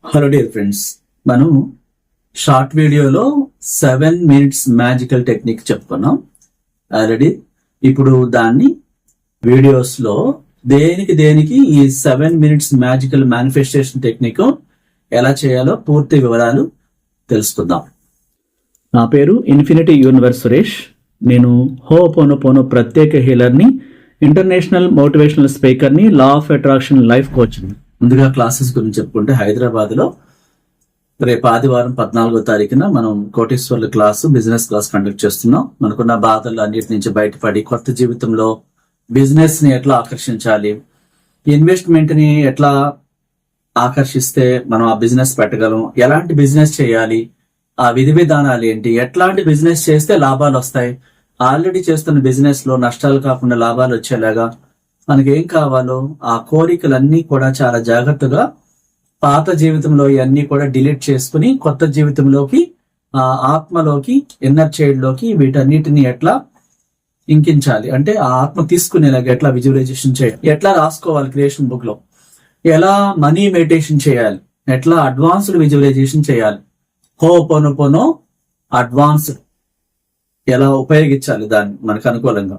Hello dear friends, మనం short వీడియోలో 7 minutes magical technique చెప్పుకున్నాం ఆల్రెడీ. ఇప్పుడు దాన్ని వీడియోస్ లో దేనికి ఈ 7 minutes మ్యాజికల్ మేనిఫెస్టేషన్ టెక్నిక్ ఎలా చేయాలో పూర్తి వివరాలు తెలుసుకుందాం. నా పేరు ఇన్ఫినిటీ యూనివర్స్ సురేష్. నేను హోపోనోపోనో ప్రత్యేక హీలర్ని, ఇంటర్నేషనల్ మోటివేషనల్ స్పీకర్ని, లా ఆఫ్ అట్రాక్షన్ లైఫ్ కోచ్ని. ముందుగా క్లాసెస్ గురించి చెప్పుకుంటే, హైదరాబాద్ లో రేపు ఆదివారం 14వ తారీఖున మనం కోటీశ్వర్ల క్లాసు, బిజినెస్ క్లాస్ కండక్ట్ చేస్తున్నాం. మనకున్న బాధలు అన్నిటి నుంచి బయటపడి కొత్త జీవితంలో బిజినెస్ ని ఎట్లా ఆకర్షించాలి, ఇన్వెస్ట్మెంట్ ని ఎట్లా ఆకర్షిస్తే మనం ఆ బిజినెస్ పెట్టగలం, ఎలాంటి బిజినెస్ చేయాలి, ఆ విధి విధానాలు ఏంటి, ఎట్లాంటి బిజినెస్ చేస్తే లాభాలు వస్తాయి, ఆల్రెడీ చేస్తున్న బిజినెస్ లో నష్టాలు కాకుండా లాభాలు వచ్చేలాగా మనకి ఏం కావాలో ఆ కోరికలన్నీ కూడా చాలా జాగ్రత్తగా పాత జీవితంలో ఇవన్నీ కూడా డిలీట్ చేసుకుని కొత్త జీవితంలోకి, ఆ ఆత్మలోకి, ఇన్నర్ చైల్డ్ లోకి వీటన్నిటిని ఎట్లా ఇంకించాలి, అంటే ఆ ఆత్మ తీసుకునేలాగా ఎట్లా విజువలైజేషన్ చేయాలి, ఎట్లా రాసుకోవాలి క్రియేషన్ బుక్ లో, ఎలా మనీ మెడిటేషన్ చేయాలి, ఎట్లా అడ్వాన్స్డ్ విజువలైజేషన్ చేయాలి, హోపోనోపోనో అడ్వాన్స్డ్ ఎలా ఉపయోగించాలి దాన్ని మనకు అనుకూలంగా,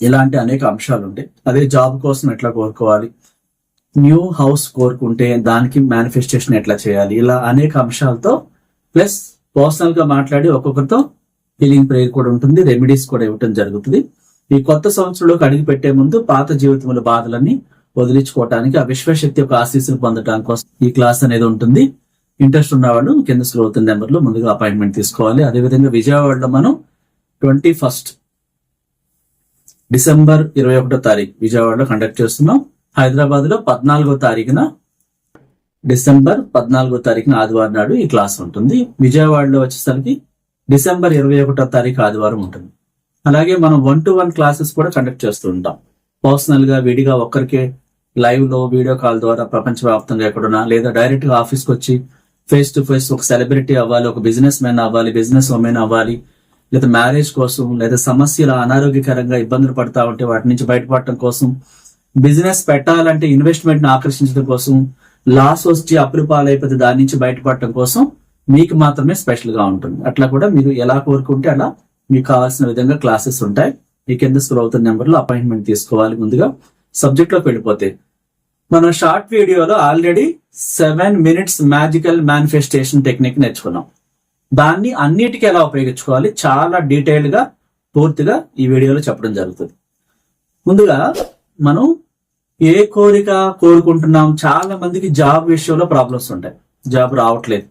ఇలాంటి అనేక అంశాలు ఉంటాయి. అదే జాబ్ కోసం ఎట్లా కోరుకోవాలి, న్యూ హౌస్ కోరుకుంటే దానికి మేనిఫెస్టేషన్ ఎట్లా చేయాలి, ఇలా అనేక అంశాలతో ప్లస్ పర్సనల్ గా మాట్లాడి ఒక్కొక్కరితో హీలింగ్ ప్రేయర్ కూడా ఉంటుంది, రెమెడీస్ కూడా ఇవ్వటం జరుగుతుంది. ఈ కొత్త సంవత్సరంలోకి అడిగి పెట్టే ముందు పాత జీవితంలో బాధలన్నీ వదిలించుకోవటానికి, ఆ విశ్వశక్తి యొక్క ఆశీస్సులు పొందడానికి కోసం ఈ క్లాస్ అనేది ఉంటుంది. ఇంట్రెస్ట్ ఉన్నవాళ్ళు కింద స్క్రోల్ అవుతున్న నెంబర్లో ముందుగా అపాయింట్మెంట్ తీసుకోవాలి. అదేవిధంగా విజయవాడలో మనం 21 డిసెంబర్ 21వ తారీఖు విజయవాడలో కండక్ట్ చేస్తున్నాం. హైదరాబాద్ లో 14వ తారీఖున డిసెంబర్ 14వ తారీఖున ఆదివారం నాడు ఈ క్లాస్ ఉంటుంది. విజయవాడలో వచ్చేసరికి డిసెంబర్ 21వ తారీఖు ఆదివారం ఉంటుంది. అలాగే మనం 1-to-1 క్లాసెస్ కూడా కండక్ట్ చేస్తూ ఉంటాం. పర్సనల్ గా విడిగా ఒక్కరికే లైవ్ లో వీడియో కాల్ ద్వారా ప్రపంచవ్యాప్తంగా ఎక్కడున్నా, లేదా డైరెక్ట్ గా ఆఫీస్కి వచ్చి ఫేస్ టు ఫేస్ ఒక సెలబ్రిటీ అవ్వాలి, ఒక బిజినెస్ మ్యాన్ అవ్వాలి, బిజినెస్ ఉమెన్ అవ్వాలి, లేదా మ్యారేజ్ కోసం, లేదా సమస్యలు అనారోగ్యకరంగా ఇబ్బందులు పడతా ఉంటే వాటి నుంచి బయటపడటం కోసం, బిజినెస్ పెట్టాలంటే ఇన్వెస్ట్మెంట్ ని ఆకర్షించడం కోసం, లాస్ వచ్చి అప్పులు పాలైపోతే దాని నుంచి బయటపడటం కోసం మీకు మాత్రమే స్పెషల్ గా ఉంటుంది. అట్లా కూడా మీరు ఎలా కోరుకుంటే అలా మీకు కావాల్సిన విధంగా క్లాసెస్ ఉంటాయి. ఈ కింద స్క్రోల్ అవుతున్న నెంబర్ లో అపాయింట్మెంట్ తీసుకోవాలి. ముందుగా సబ్జెక్ట్ లోకి వెళ్ళిపోతే, మనం షార్ట్ వీడియోలో already 7 minutes magical manifestation technique నేర్చుకున్నాం. దాన్ని అన్నిటికీ ఎలా ఉపయోగించుకోవాలి చాలా డీటెయిల్డ్ గా పూర్తిగా ఈ వీడియోలో చెప్పడం జరుగుతుంది. ముందుగా మనం ఏ కోరిక కోరుకుంటున్నాం, చాలా మందికి జాబ్ విషయంలో ప్రాబ్లమ్స్ ఉంటాయి. జాబ్ రావట్లేదు,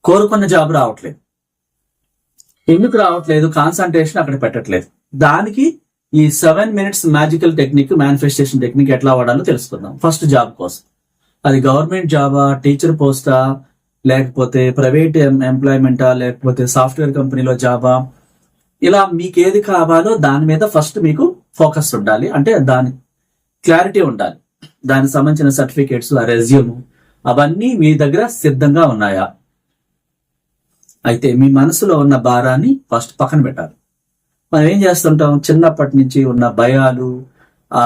కోరుకున్న జాబ్ రావట్లేదు. ఎందుకు రావట్లేదు? కాన్సన్ట్రేషన్ అక్కడ పెట్టట్లేదు. దానికి ఈ 7 minutes magical technique, manifestation technique ఎట్లా వాడాలో తెలుసుకుందాం. ఫస్ట్ జాబ్ కోసం, అది గవర్నమెంట్ జాబా, టీచర్ పోస్టా, లేకపోతే ప్రైవేట్ ఎంప్లాయ్మెంటా, లేకపోతే సాఫ్ట్వేర్ కంపెనీలో జాబా, ఇలా మీకు ఏది కావాలో దాని మీద ఫస్ట్ మీకు ఫోకస్ ఉండాలి. అంటే దాని క్లారిటీ ఉండాలి. దానికి సంబంధించిన సర్టిఫికేట్స్, ఆ రెజ్యూమ్ అవన్నీ మీ దగ్గర సిద్ధంగా ఉన్నాయా? అయితే మీ మనసులో ఉన్న భారాన్ని ఫస్ట్ పక్కన పెట్టాలి. మనం ఏం చేస్తుంటాం, చిన్నప్పటి నుంచి ఉన్న భయాలు, ఆ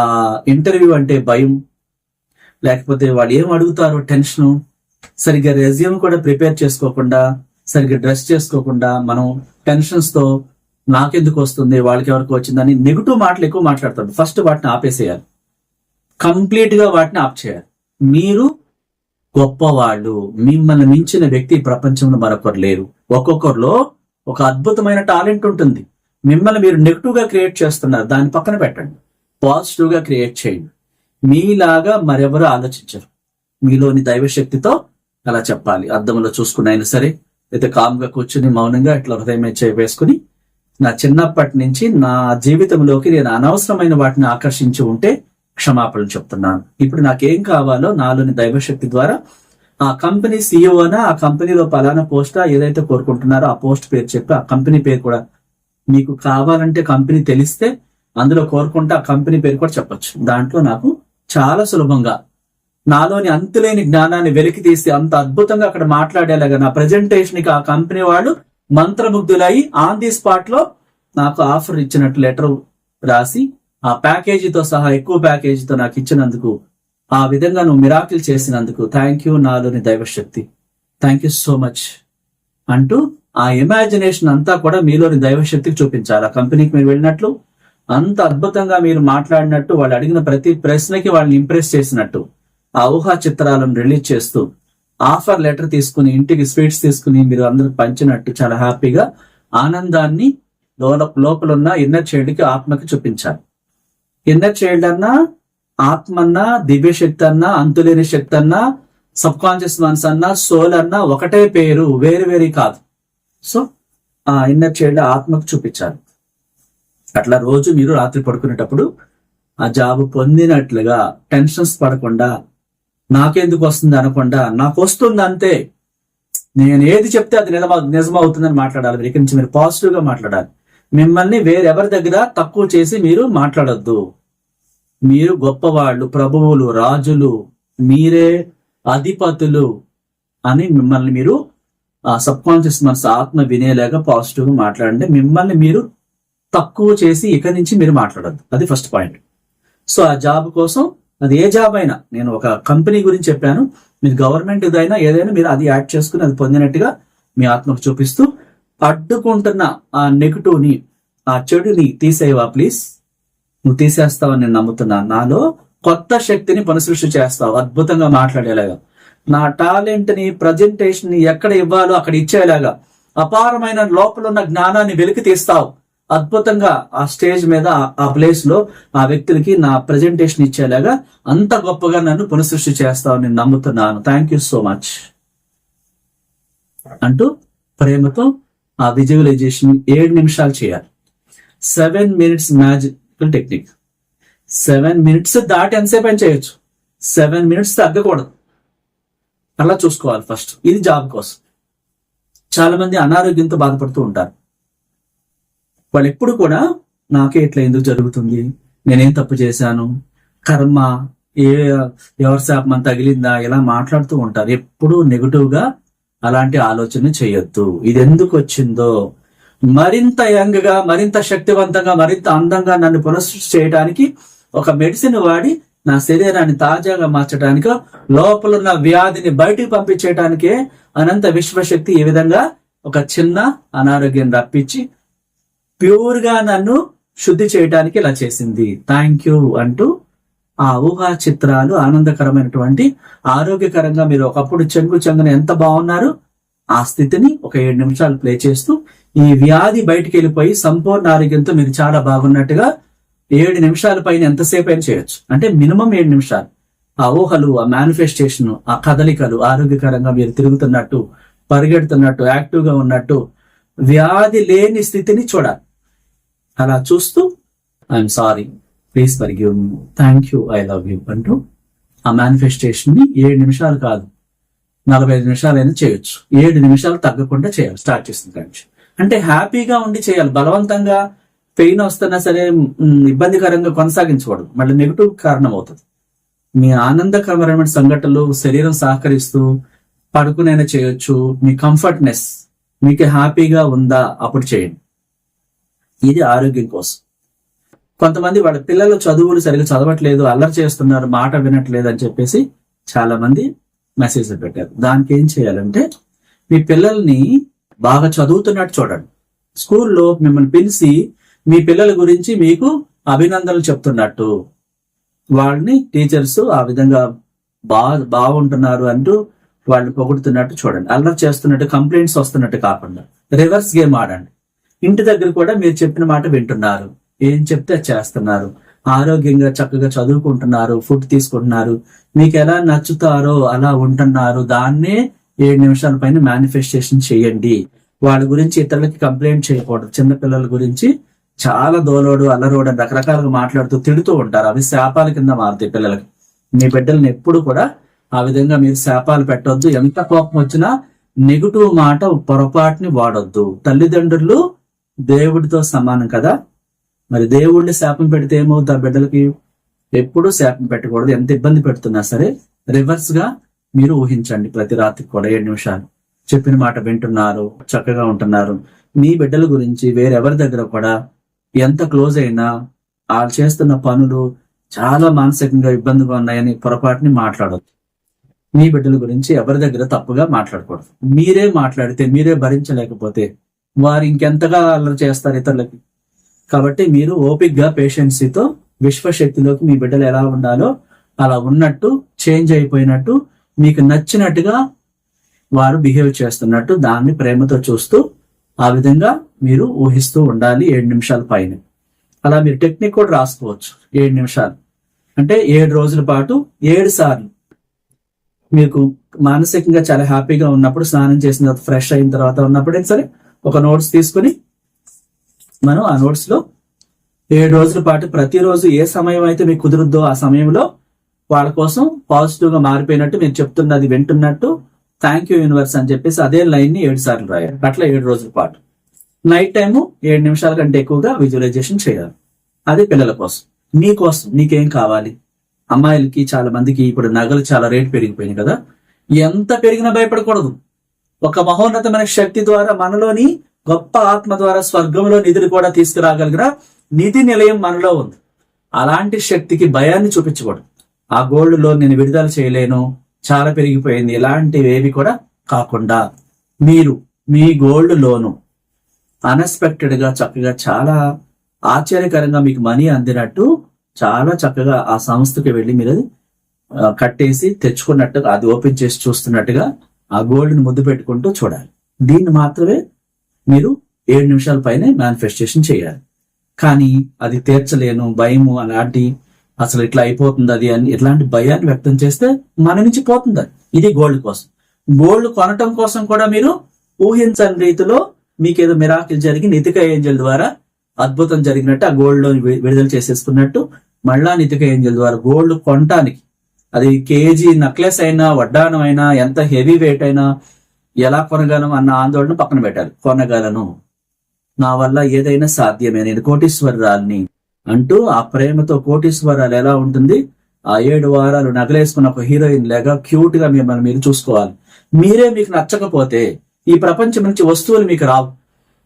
ఇంటర్వ్యూ అంటే భయం, లేకపోతే వాళ్ళు ఏం అడుగుతారో టెన్షను, సరిగ్గా రెజ్యూమ్ కూడా ప్రిపేర్ చేసుకోకుండా, సరిగ్గా డ్రెస్ చేసుకోకుండా మనం టెన్షన్స్ తో నాకెందుకు వస్తుంది, వాళ్ళకి ఎవరికి వచ్చిందని నెగిటివ్ మాటలు ఎక్కువ మాట్లాడతాడు. ఫస్ట్ వాటిని ఆపేసేయాలి, కంప్లీట్ గా వాటిని ఆప్ చేయాలి. మీరు గొప్పవాళ్ళు, మిమ్మల్ని మించిన వ్యక్తి ప్రపంచంలో మరొకరు లేరు. ఒక్కొక్కరిలో ఒక అద్భుతమైన టాలెంట్ ఉంటుంది. మిమ్మల్ని మీరు నెగిటివ్ గా క్రియేట్ చేస్తున్నారు, దాన్ని పక్కన పెట్టండి, పాజిటివ్ గా క్రియేట్ చేయండి. మీలాగా మరెవరు ఆలోచించరు. మీలోని దైవశక్తితో అలా చెప్పాలి. అద్దంలో చూసుకుని అయినా సరే, అయితే కామ్గా కూర్చుని మౌనంగా ఇట్లా హృదయం వేసుకుని, నా చిన్నప్పటి నుంచి నా జీవితంలోకి నేను అనవసరమైన వాటిని ఆకర్షించి ఉంటే క్షమాపణలు చెప్తున్నాను. ఇప్పుడు నాకేం కావాలో నాలోని దైవశక్తి ద్వారా ఆ కంపెనీ సీఈఓనా, ఆ కంపెనీలో పలానా పోస్టా ఏదైతే కోరుకుంటున్నారో ఆ పోస్ట్ పేరు చెప్పి, ఆ కంపెనీ పేరు కూడా మీకు కావాలంటే కంపెనీ తెలిస్తే అందులో కోరుకుంటే ఆ కంపెనీ పేరు కూడా చెప్పొచ్చు. దాంట్లో నాకు చాలా సులభంగా నాలోని అంతులేని జ్ఞానాన్ని వెలికి తీసి అంత అద్భుతంగా అక్కడ మాట్లాడేలాగా నా ప్రెజెంటేషన్ కి ఆ కంపెనీ వాళ్ళు మంత్రముగ్ధులై ఆన్ ది స్పాట్ లో నాకు ఆఫర్ ఇచ్చినట్టు లెటర్ రాసి, ఆ ప్యాకేజీతో సహా ఎక్కువ ప్యాకేజీతో నాకు ఇచ్చినందుకు ఆ విధంగా నువ్వు మిరాకిల్ చేసినందుకు థ్యాంక్ యూ, నాలోని దైవశక్తి, థ్యాంక్ యూ సో మచ్ అంటూ ఆ ఇమాజినేషన్ అంతా కూడా మీలోని దైవశక్తికి చూపించాలి. ఆ కంపెనీకి మీరు వెళ్ళినట్లు, అంత అద్భుతంగా మీరు మాట్లాడినట్టు, వాళ్ళు అడిగిన ప్రతి ప్రశ్నకి వాళ్ళని ఇంప్రెస్ చేసినట్టు ఆ ఊహా చిత్రాలను రిలీజ్ చేస్తూ ఆఫర్ లెటర్ తీసుకుని ఇంటికి స్వీట్స్ తీసుకుని మీరు అందరికి పంచినట్టు చాలా హ్యాపీగా ఆనందాన్ని లోపల ఉన్న ఇన్నర్ చైల్డ్ కి, ఆత్మకి చూపించాలి. ఇన్నర్ చైల్డ్ అన్నా, ఆత్మ అన్నా, దివ్యశక్తి అన్నా, అంతులేని శక్తి అన్నా, సబ్ కాన్షియస్ మనస్ అన్నా, సోల్ అన్నా ఒకటే పేరు, వేరు వేరు కాదు. సో ఆ ఇన్నర్ చైల్డ్ ఆత్మకు చూపించాలి. అట్లా రోజు మీరు రాత్రి పడుకునేటప్పుడు ఆ జాబ్ పొందినట్లుగా టెన్షన్స్ పడకుండా, నాకెందుకు వస్తుంది అనకుండా, నాకు వస్తుంది అంతే, నేను ఏది చెప్తే అది నిజమవుతుందని మాట్లాడాలి. ఇక్కడి నుంచి మీరు పాజిటివ్ గా మాట్లాడాలి. మిమ్మల్ని వేరెవరి దగ్గర తక్కువ చేసి మీరు మాట్లాడొద్దు. మీరు గొప్పవాళ్ళు, ప్రభువులు, రాజులు, మీరే అధిపతులు అని మిమ్మల్ని మీరు ఆ సబ్ కాన్షియస్ మనసు ఆత్మ వినేలాగా పాజిటివ్ గా మాట్లాడండి. మిమ్మల్ని మీరు తక్కువ చేసి ఇక నుంచి మీరు మాట్లాడద్దు. అది ఫస్ట్ పాయింట్. సో ఆ జాబ్ కోసం, అది ఏ జాబ్ అయినా, నేను ఒక కంపెనీ గురించి చెప్పాను, మీరు గవర్నమెంట్ ఇదైనా ఏదైనా మీరు అది యాడ్ చేసుకుని అది పొందినట్టుగా మీ ఆత్మకు చూపిస్తూ, అడ్డుకుంటున్న ఆ నెగటివ్ ని, ఆ చెడుని తీసేవా ప్లీజ్, నువ్వు తీసేస్తావని నేను నమ్ముతున్నాను. నాలో కొత్త శక్తిని పునఃసృష్టి చేస్తావు, అద్భుతంగా మాట్లాడేలాగా, నా టాలెంట్ ని, ప్రజెంటేషన్ ని ఎక్కడ ఇవ్వాలో అక్కడ ఇచ్చేలాగా, అపారమైన లోపల ఉన్న జ్ఞానాన్ని వెలికి తీస్తావు, అద్భుతంగా ఆ స్టేజ్ మీద, ఆ ప్లేస్ లో ఆ వ్యక్తులకి నా ప్రజెంటేషన్ ఇచ్చేలాగా అంత గొప్పగా నన్ను పునఃసృష్టి చేస్తావు, నేను నమ్ముతున్నాను, థ్యాంక్ యూ సో మచ్ అంటూ ప్రేమతో ఆ విజువలైజేషన్ 7 నిమిషాలు చేయాలి. 7 minutes మ్యాజికల్ టెక్నిక్. 7 minutes దాటి ఎంతసేపు అని చేయొచ్చు, 7 minutes తగ్గకూడదు. అలా చూసుకోవాలి ఫస్ట్. ఇది జాబ్ కోసం. చాలా మంది అనారోగ్యంతో బాధపడుతూ ఉంటారు. వాళ్ళు ఎప్పుడు కూడా నాకే ఇట్లా ఎందుకు జరుగుతుంది, నేనేం తప్పు చేశాను, కర్మ, ఎవరి శాపం తగిలిందా, ఇలా మాట్లాడుతూ ఉంటారు. ఎప్పుడు నెగటివ్ గా అలాంటి ఆలోచన చేయొద్దు. ఇది ఎందుకు వచ్చిందో, మరింత యంగ్ గా, మరింత శక్తివంతంగా, మరింత అందంగా నన్ను పునఃసృష్టి చేయడానికి ఒక మెడిసిన్ వాడి నా శరీరాన్ని తాజాగా మార్చడానికి, లోపలున్న వ్యాధిని బయటికి పంపించేయడానికే అనంత విశ్వశక్తి ఈ విధంగా ఒక చిన్న అనారోగ్యం రప్పించి ప్యూర్ గా నన్ను శుద్ధి చేయడానికి ఇలా చేసింది, థ్యాంక్ యూ అంటూ ఆ ఊహా చిత్రాలు ఆనందకరమైనటువంటి, ఆరోగ్యకరంగా మీరు ఒకప్పుడు చెంగుని ఎంత బాగున్నారు ఆ స్థితిని ఒక 7 నిమిషాలు ప్లే చేస్తూ, ఈ వ్యాధి బయటికి వెళ్ళిపోయి సంపూర్ణ ఆరోగ్యంతో మీరు చాలా బాగున్నట్టుగా 7 నిమిషాల పైన ఎంతసేపు అయినా చేయొచ్చు. అంటే మినిమం 7 నిమిషాలు. ఆ ఊహలు, ఆ మేనిఫెస్టేషన్, ఆ కదలికలు, ఆరోగ్యకరంగా మీరు తిరుగుతున్నట్టు, పరిగెడుతున్నట్టు, యాక్టివ్ గా ఉన్నట్టు, వ్యాధి లేని స్థితిని చూడాలి. అలా చూస్తూ I'm sorry, please forgive me, thank you, I love you అంటూ ఆ మేనిఫెస్టేషన్ ని 7 నిమిషాలు కాదు 45 నిమిషాలైనా చేయొచ్చు. 7 నిమిషాలు తగ్గకుండా చేయాలి స్టార్ట్ చేసిన కంటే. అంటే హ్యాపీగా ఉండి చేయాలి. బలవంతంగా పెయిన్ వస్తున్నా సరే ఇబ్బందికరంగా కొనసాగించకూడదు, మళ్ళీ నెగిటివ్ కారణం అవుతుంది. మీ ఆనందకరమైన సంఘటనలు శరీరం సహకరిస్తూ పడుకునైనా చేయొచ్చు. మీ కంఫర్ట్నెస్, మీకు హ్యాపీగా ఉందా అప్పుడు చేయండి. ఇది ఆరోగ్యం కోసం. కొంతమంది వాళ్ళ పిల్లలు చదువులు సరిగ్గా చదవట్లేదు, అల్లరి చేస్తున్నారు, మాట వినట్లేదు అని చెప్పేసి చాలా మంది మెసేజ్ పెట్టారు. దానికి ఏం చేయాలంటే, మీ పిల్లల్ని బాగా చదువుతున్నట్టు చూడండి. స్కూల్లో మిమ్మల్ని పిలిచి మీ పిల్లల గురించి మీకు అభినందనలు చెప్తున్నట్టు, వాళ్ళని టీచర్స్ ఆ విధంగా బాగుంటున్నారు అంటూ వాళ్ళు పొగుడుతున్నట్టు చూడండి. అల్లరి చేస్తున్నట్టు, కంప్లైంట్స్ వస్తున్నట్టు కాకుండా రివర్స్ గేమ్ ఆడండి. ఇంటి దగ్గర కూడా మీరు చెప్పిన మాట వింటున్నారు, ఏం చెప్తే చేస్తున్నారు, ఆరోగ్యంగా చక్కగా చదువుకుంటున్నారు, ఫుడ్ తీసుకుంటున్నారు, మీకు ఎలా నచ్చుతారో అలా ఉంటున్నారు. దాన్నే 7 నిమిషాల పైన మేనిఫెస్టేషన్ చేయండి. వాళ్ళ గురించి ఇతరులకి కంప్లైంట్ చేయకూడదు. చిన్నపిల్లల గురించి చాలా దోలోడు, అల్లరోడు అని రకరకాలుగా మాట్లాడుతూ తిడుతూ ఉంటారు. అవి శాపాల కింద మారుతాయి పిల్లలకి. మీ బిడ్డల్ని ఎప్పుడు కూడా ఆ విధంగా మీరు శాపాలు పెట్టొద్దు. ఎంత కోపం వచ్చినా నెగిటివ్ మాట పొరపాటుని వాడొద్దు. తల్లిదండ్రులు దేవుడితో సమానం కదా, మరి దేవుడిని శాపం పెడితే ఏమవుతుంది ఆ బిడ్డలకి? ఎప్పుడూ శాపం పెట్టకూడదు. ఎంత ఇబ్బంది పెడుతున్నా సరే రివర్స్ గా మీరు ఊహించండి. ప్రతి రాత్రి కూడా 7 నిమిషాలు చెప్పిన మాట వింటున్నారు, చక్కగా ఉంటున్నారు. మీ బిడ్డల గురించి వేరెవరి దగ్గర కూడా ఎంత క్లోజ్ అయినా వాళ్ళు చేస్తున్న పనులు, చాలా మానసికంగా ఇబ్బందిగా ఉన్నాయని పొరపాటుని మాట్లాడొద్దు. మీ బిడ్డల గురించి ఎవరి దగ్గర తప్పుగా మాట్లాడకూడదు. మీరే మాట్లాడితే, మీరే భరించలేకపోతే వారు ఇంకెంతగా అల్లరి చేస్తారు ఇతరులకి. కాబట్టి మీరు ఓపిక్గా పేషెన్సీతో విశ్వశక్తిలోకి మీ బిడ్డలు ఎలా ఉండాలో అలా ఉన్నట్టు, చేంజ్ అయిపోయినట్టు, మీకు నచ్చినట్టుగా వారు బిహేవ్ చేస్తున్నట్టు దాన్ని ప్రేమతో చూస్తూ ఆ విధంగా మీరు ఊహిస్తూ ఉండాలి 7 నిమిషాల పైన. అలా మీరు టెక్నిక్ కూడా రాసుకోవచ్చు. 7 నిమిషాలు అంటే 7 రోజుల పాటు 7 సార్లు మీకు మానసికంగా చాలా హ్యాపీగా ఉన్నప్పుడు, స్నానం చేసిన తర్వాత, ఫ్రెష్ అయిన తర్వాత ఉన్నప్పుడే సరే ఒక నోట్స్ తీసుకుని మనం ఆ నోట్స్ లో 7 రోజుల పాటు ప్రతిరోజు ఏ సమయం అయితే మీకు కుదురుద్దో ఆ సమయంలో వాళ్ళ కోసం పాజిటివ్ గా మారిపోయినట్టు మీరు చెప్తున్నది వింటున్నట్టు థ్యాంక్ యూ యూనివర్స్ అని చెప్పేసి అదే లైన్ ని 7 సార్లు రాయాలి. అట్లా 7 రోజుల పాటు. నైట్ టైము 7 నిమిషాల కంటే ఎక్కువగా విజువలైజేషన్ చేయాలి. అది పిల్లల కోసం. మీకోసం మీకేం కావాలి? అమ్మాయిలకి చాలా మందికి ఇప్పుడు నగలు చాలా రేటు పెరిగిపోయినాయి కదా. ఎంత పెరిగినా భయపడకూడదు. ఒక మహోన్నతమైన శక్తి ద్వారా మనలోని గొప్ప ఆత్మ ద్వారా స్వర్గంలో నిధిని కూడా తీసుకురాగలిగిన నిధి నిలయం మనలో ఉంది. అలాంటి శక్తికి భయాన్ని చూపించకూడదు. ఆ గోల్డ్ లో నేను విడుదల చేయలేను, చాలా పెరిగిపోయింది, ఇలాంటివి ఏవి కూడా కాకుండా మీరు మీ గోల్డ్ లోను అన్ఎక్స్పెక్టెడ్ గా చక్కగా చాలా ఆశ్చర్యకరంగా మీకు మనీ అందినట్టు చాలా చక్కగా ఆ సంస్థకి వెళ్ళి మీరు అది కట్టేసి తెచ్చుకున్నట్టుగా, అది ఓపెన్ చేసి చూస్తున్నట్టుగా ఆ గోల్డ్ ని ముద్దు పెట్టుకుంటూ చూడాలి. దీన్ని మాత్రమే మీరు 7 నిమిషాల పైనే మేనిఫెస్టేషన్ చేయాలి. కానీ అది తీర్చలేను, భయము అలాంటి, అసలు ఇట్లా అయిపోతుంది అది అని ఇట్లాంటి భయాన్ని వ్యక్తం చేస్తే మన నుంచి పోతుంది. ఇది గోల్డ్ కోసం. గోల్డ్ కొనటం కోసం కూడా మీరు ఊహించని రీతిలో మీకు ఏదో మిరాకిల్ జరిగి నితిక ఏంజల్ ద్వారా అద్భుతం జరిగినట్టు ఆ గోల్డ్ లో విడుదల చేసేసుకున్నట్టు మళ్ళా నితిక ఏంజల్ ద్వారా గోల్డ్ కొనటానికి, అది కేజీ నక్లెస్ అయినా, వడ్డానం అయినా, ఎంత హెవీ వెయిట్ అయినా ఎలా కొనగలను అన్న ఆందోళన పక్కన పెట్టాలి. కొనగలను, నా వల్ల ఏదైనా సాధ్యమే, నేను కోటీశ్వరరాల్ని అంటూ ఆ ప్రేమతో కోటీశ్వరాలు ఎలా ఉంటుంది, ఆ 7 వారాలు నగలేసుకున్న ఒక హీరోయిన్ లేక క్యూట్ గా మిమ్మల్ని మీరు చూసుకోవాలి. మీరే మీకు నచ్చకపోతే ఈ ప్రపంచం నుంచి వస్తువులు మీకు రావు.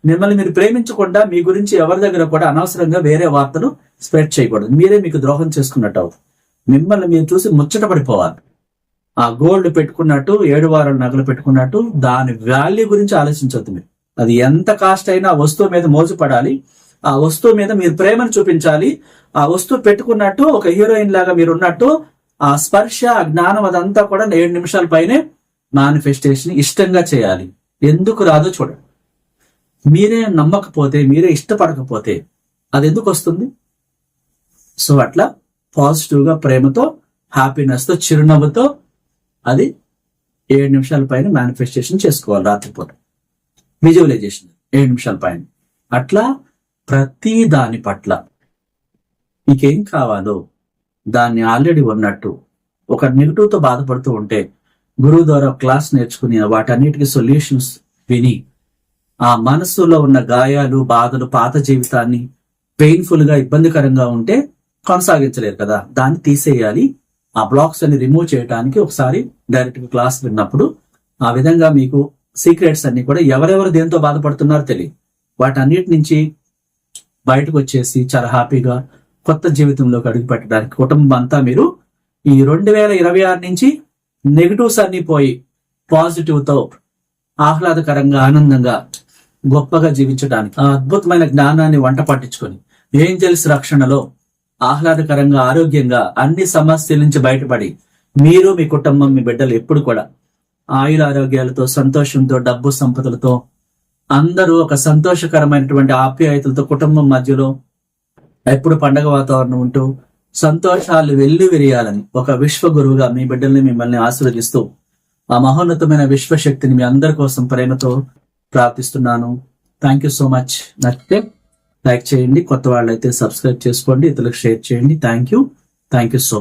మిమ్మల్ని మీరు ప్రేమించకుండా మీ గురించి ఎవరి దగ్గర కూడా అనవసరంగా వేరే వార్తలు స్ప్రెడ్ చేయకూడదు. మీరే మీకు ద్రోహం చేసుకున్నట్టు అవుతుంది. మిమ్మల్ని మీరు చూసి ముచ్చట పడిపోవాలి. ఆ గోల్డ్ పెట్టుకున్నట్టు, 7 వారాలు నగలు పెట్టుకున్నట్టు దాని వాల్యూ గురించి ఆలోచించవద్దు. మీరు అది ఎంత కాస్ట్ అయినా ఆ వస్తువు మీద మోజు పడాలి. ఆ వస్తువు మీద మీరు ప్రేమను చూపించాలి. ఆ వస్తువు పెట్టుకున్నట్టు ఒక హీరోయిన్ లాగా మీరు ఉన్నట్టు ఆ స్పర్శ, ఆ జ్ఞానం అదంతా కూడా 7 నిమిషాల పైనే మేనిఫెస్టేషన్ ఇష్టంగా చేయాలి. ఎందుకు రాదో చూడండి. మీరే నమ్మకపోతే, మీరే ఇష్టపడకపోతే అది ఎందుకు వస్తుంది? సో అట్లా పాజిటివ్ గా, ప్రేమతో, హ్యాపీనెస్ తో, చిరునవ్వుతో అది 7 నిమిషాల పైన మేనిఫెస్టేషన్ చేసుకోవాలి. రాత్రిపూట విజువలైజేషన్ 7 నిమిషాల పైన. అట్లా ప్రతి దాని పట్ల మీకేం కావాలో దాన్ని ఆల్రెడీ ఉన్నట్టు, ఒక నెగిటివ్ తో బాధపడుతూ ఉంటే గురువు ద్వారా క్లాస్ నేర్చుకుని వాటన్నిటికీ సొల్యూషన్స్ విని ఆ మనస్సులో ఉన్న గాయాలు, బాధలు, పాత జీవితాన్ని పెయిన్ఫుల్ గా, ఇబ్బందికరంగా ఉంటే కొనసాగించలేరు కదా, దాన్ని తీసేయాలి. ఆ బ్లాక్స్ అన్ని రిమూవ్ చేయడానికి ఒకసారి డైరెక్ట్ గా క్లాస్ విన్నప్పుడు ఆ విధంగా మీకు సీక్రెట్స్ అన్ని కూడా ఎవరెవరు దేంతో బాధపడుతున్నారో తెలియదు. వాటన్నిటి నుంచి బయటకు వచ్చేసి చాలా హ్యాపీగా కొత్త జీవితంలోకి అడుగు పెట్టడానికి కుటుంబం అంతా మీరు ఈ 2026 నుంచి నెగిటివ్స్ అన్ని పోయి పాజిటివ్ తో ఆహ్లాదకరంగా, ఆనందంగా, గొప్పగా జీవించడానికి ఆ అద్భుతమైన జ్ఞానాన్ని వంట పట్టించుకొని ఏంజెల్స్ రక్షణలో ఆహ్లాదకరంగా, ఆరోగ్యంగా అన్ని సమస్యల నుంచి బయటపడి మీరు, మీ కుటుంబం, మీ బిడ్డలు ఎప్పుడు కూడా ఆయుర ఆరోగ్యాలతో, సంతోషంతో, డబ్బు సంపదలతో, అందరూ ఒక సంతోషకరమైనటువంటి ఆప్యాయతలతో కుటుంబం మధ్యలో ఎప్పుడు పండగ వాతావరణం ఉంటూ సంతోషాలు వెల్లి విరియాలని ఒక విశ్వ గురువుగా మీ బిడ్డల్ని, మిమ్మల్ని ఆశీర్వదిస్తూ ఆ మహోన్నతమైన విశ్వశక్తిని మీ అందరి కోసం ప్రేమతో ప్రార్థిస్తున్నాను. Thank you so much. నచ్చితే లైక్ చేయండి, కొత్త వాళ్ళైతే సబ్స్క్రైబ్ చేసుకోండి, ఇతరులకు షేర్ చేయండి. Thank you so much.